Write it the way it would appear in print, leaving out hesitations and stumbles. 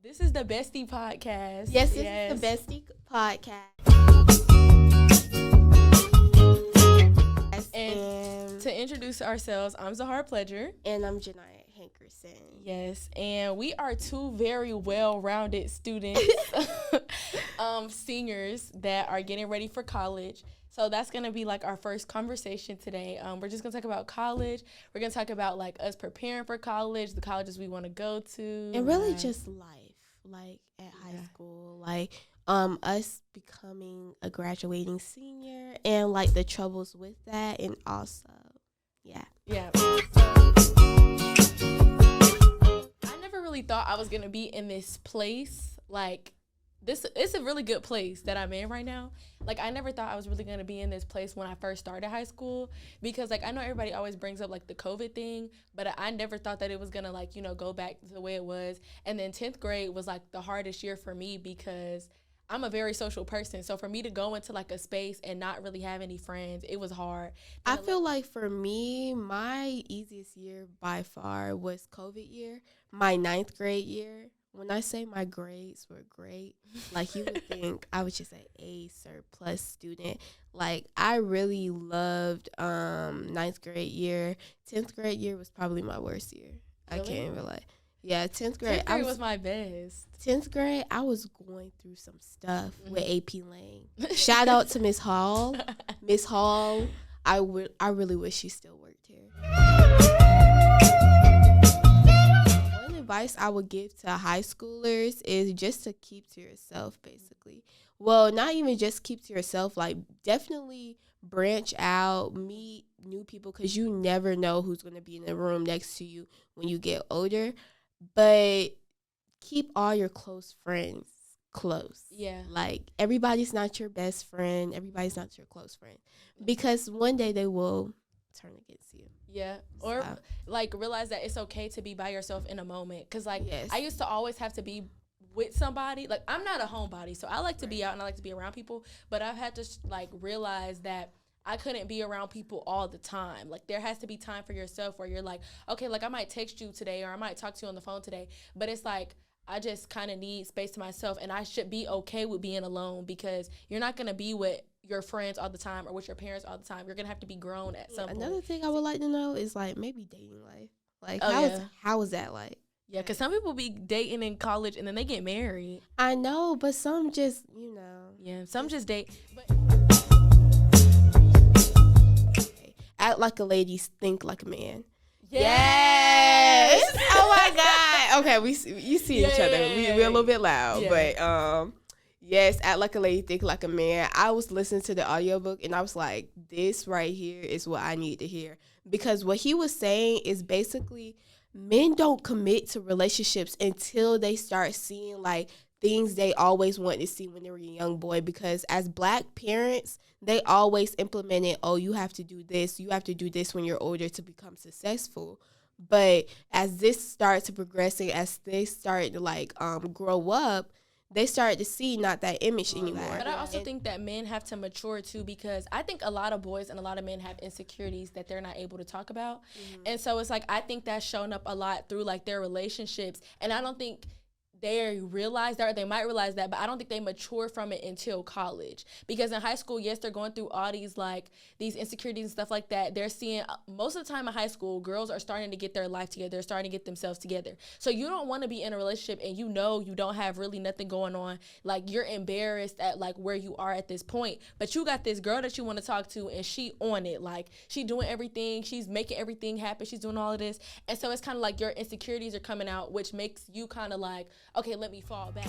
This is the Bestie Podcast. Yes, this is the Bestie Podcast. And to introduce ourselves, I'm Zahara Pledger. And I'm Janiyah Hankerson. Yes, and we are two very well-rounded students, seniors that are getting ready for college. So that's going to be like our first conversation today. We're just going to talk about college. We're going to talk about like us preparing for college, the colleges we want to go to. And really just life, like at high school, like us becoming a graduating senior and like the troubles with that, and also, yeah. I never really thought I was going to be in this place, like, it's a really good place that I'm in right now. Like, I never thought I was really going to be in this place when I first started high school because, like, I know everybody always brings up, like, the COVID thing, but I never thought that it was going to, like, you know, go back to the way it was. And then 10th grade was, like, the hardest year for me because I'm a very social person. So for me to go into, like, a space and not really have any friends, it was hard. I feel like for me, my easiest year by far was COVID year, my 9th grade year. When I say my grades were great, like you would think I was just an A surplus student. Like I really loved 9th grade year. 10th grade year was probably my worst year. Really? I can't even lie. Yeah, 10th grade. 10th grade was my best. 10th grade, I was going through some stuff with AP Lang. Shout out to Miss Hall. Miss Hall, I really wish she still worked here. Advice I would give to high schoolers is just to keep to yourself, basically. Well, not even just keep to yourself, like definitely branch out, meet new people, because you never know who's going to be in the room next to you when you get older. But keep all your close friends close. Yeah. Like everybody's not your best friend. Everybody's not your close friend. Because one day they will turn against you. Yeah, or like realize that it's okay to be by yourself in a moment. Because like I used to always have to be with somebody. Like I'm not a homebody, so I like to be out and I like to be around people. But I've had to like realize that I couldn't be around people all the time. Like there has to be time for yourself where you're like, okay, like I might text you today or I might talk to you on the phone today. But it's like I just kind of need space to myself, and I should be okay with being alone because you're not going to be with your friends all the time or with your parents all the time. You're going to have to be grown at some point. Another thing I would like to know is like maybe dating life. Like how is that like? Yeah, because some people be dating in college and then they get married. I know, but some just, you know. Yeah, some just date. But act like a lady, think like a man. Yes. Oh my God. Okay, you see each other. We're a little bit loud, but yes, act like a lady, think like a man. I was listening to the audiobook and I was like, this right here is what I need to hear. Because what he was saying is basically men don't commit to relationships until they start seeing like things they always wanted to see when they were a young boy. Because as Black parents, they always implemented, oh, you have to do this when you're older to become successful. But as this starts to progress and as they start to like grow up, they started to see not that image anymore. But I also think that men have to mature too, because I think a lot of boys and a lot of men have insecurities that they're not able to talk about. And so it's like, I think that's shown up a lot through like their relationships. And I don't think they realize that, or they might realize that, but I don't think they mature from it until college. Because in high school, yes, they're going through all these like these insecurities and stuff like that. They're seeing most of the time in high school, girls are starting to get their life together. They're starting to get themselves together. So you don't want to be in a relationship and you know you don't have really nothing going on. Like you're embarrassed at like where you are at this point, but you got this girl that you want to talk to and she on it. Like she doing everything. She's making everything happen. She's doing all of this. And so it's kind of like your insecurities are coming out, which makes you kind of like, okay, let me fall back.